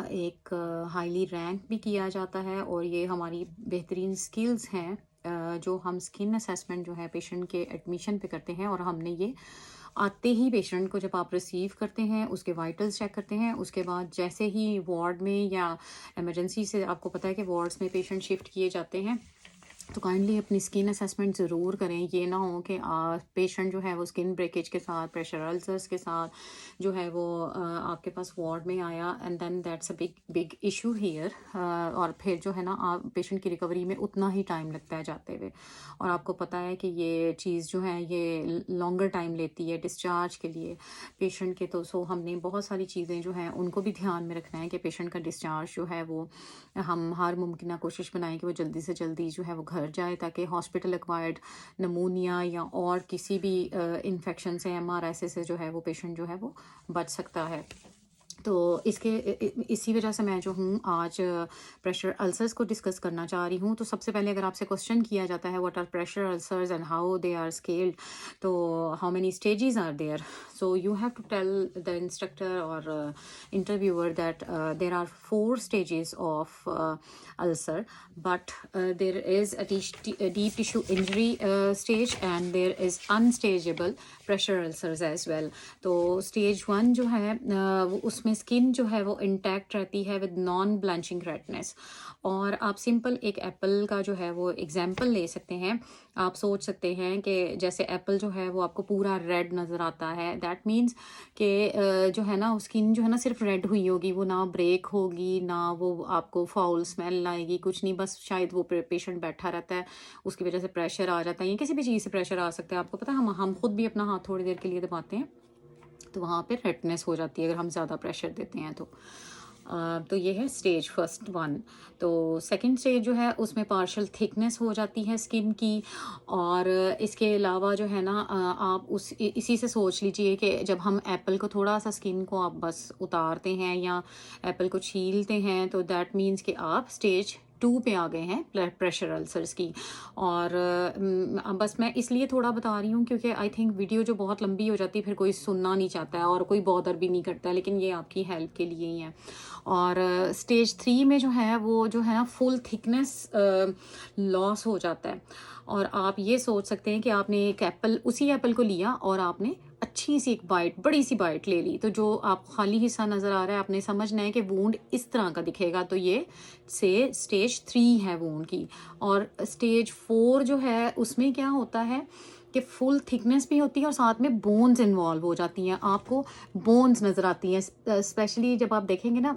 एक highly rank भी किया जाता है और ये हमारी बेहतरीन स्किल्स हैं जो हम स्किन असेसमेंट जो है पेशेंट के एडमिशन पे करते हैं। और हमने ये आते ही पेशेंट को जब आप रिसीव करते हैं उसके वाइटल्स चेक करते हैं, उसके बाद जैसे ही वार्ड में या इमरजेंसी से आपको पता है कि वार्ड्स में पेशेंट शिफ्ट किए जाते हैं, तो काइंडली अपनी स्किन असेसमेंट ज़रूर करें। ये ना हो कि पेशेंट जो है वो स्किन ब्रेकेज के साथ, प्रेशर अल्सर्स के साथ जो है वो आपके पास वार्ड में आया and then that's a big big issue here. और फिर जो है ना आप पेशेंट की रिकवरी में उतना ही टाइम लगता है जाते हुए, और आपको पता है कि ये चीज़ जो है ये लॉन्गर टाइम लेती है डिस्चार्ज के लिए पेशेंट के। तो सो हमने बहुत सारी चीज़ें जो हैं उनको भी ध्यान में रखना है कि पेशेंट का डिस्चार्ज जो है वो हम हर मुमकिन कोशिश बनाएं कि वो जल्दी से जल्दी जो है वो घर जाए, ताकि हॉस्पिटल एक्वायर्ड नमूनिया या और किसी भी इन्फेक्शन से MRSA से जो है वो पेशेंट जो है वो बच सकता है। तो इसी वजह से मैं जो हूँ आज प्रेशर अल्सर्स को डिस्कस करना चाह रही हूँ। तो सबसे पहले अगर आपसे क्वेश्चन किया जाता है what are pressure ulcers and how they are scaled, तो how many stages are there, so you have to tell the instructor or interviewer that there are 4 stages of ulcer, but there is a deep tissue injury stage and there is unstageable pressure ulcers as well. तो stage 1 जो है वो उसमें skin जो है वो intact रहती है विद नॉन ब्लैंचिंग रेडनेस। और आप सिंपल एक एप्पल का जो है वो एग्जाम्पल ले सकते हैं। आप सोच सकते हैं कि जैसे एप्पल जो है वो आपको पूरा रेड नज़र आता है, दैट मीन्स कि जो है ना स्किन जो है ना सिर्फ रेड हुई होगी, वो ना ब्रेक होगी, ना वो आपको फाउल स्मेल आएगी, कुछ नहीं, बस शायद वो पेशेंट बैठा रहता है उसकी वजह से प्रेशर आ जाता है, या किसी भी चीज़ से प्रेशर आ सकता है। आपको पता है हम खुद भी अपना हाथ थोड़ी देर के लिए दबाते हैं तो वहाँ पे रेडनेस हो जाती है अगर हम ज़्यादा प्रेशर देते हैं तो ये है स्टेज फर्स्ट 1। तो सेकंड स्टेज जो है उसमें पार्शियल थिकनेस हो जाती है स्किन की। और इसके अलावा जो है ना आप इसी से सोच लीजिए कि जब हम एप्पल को थोड़ा सा स्किन को आप बस उतारते हैं या एप्पल को छीलते हैं, तो दैट मीन्स कि आप स्टेज 2 पे आ गए हैं प्रेशर अल्सर्स की। और बस मैं इसलिए थोड़ा बता रही हूँ क्योंकि आई थिंक वीडियो जो बहुत लंबी हो जाती है फिर कोई सुनना नहीं चाहता है और कोई बॉदर भी नहीं करता है, लेकिन ये आपकी हेल्प के लिए ही है। और स्टेज 3 में जो है वो जो है ना फुल थिकनेस लॉस हो जाता है। और आप ये सोच सकते हैं कि आपने एक एप्पल, उसी एप्पल को लिया और आपने अच्छी सी एक बाइट, बड़ी सी बाइट ले ली, तो जो आप खाली हिस्सा नज़र आ रहा है आपने समझना है कि वूंड इस तरह का दिखेगा, तो ये से स्टेज 3 है वूंड की। और स्टेज 4 जो है उसमें क्या होता है कि फुल थिकनेस भी होती है और साथ में बोन्स इन्वॉल्व हो जाती हैं, आपको बोन्स नज़र आती हैं, स्पेशली जब आप देखेंगे ना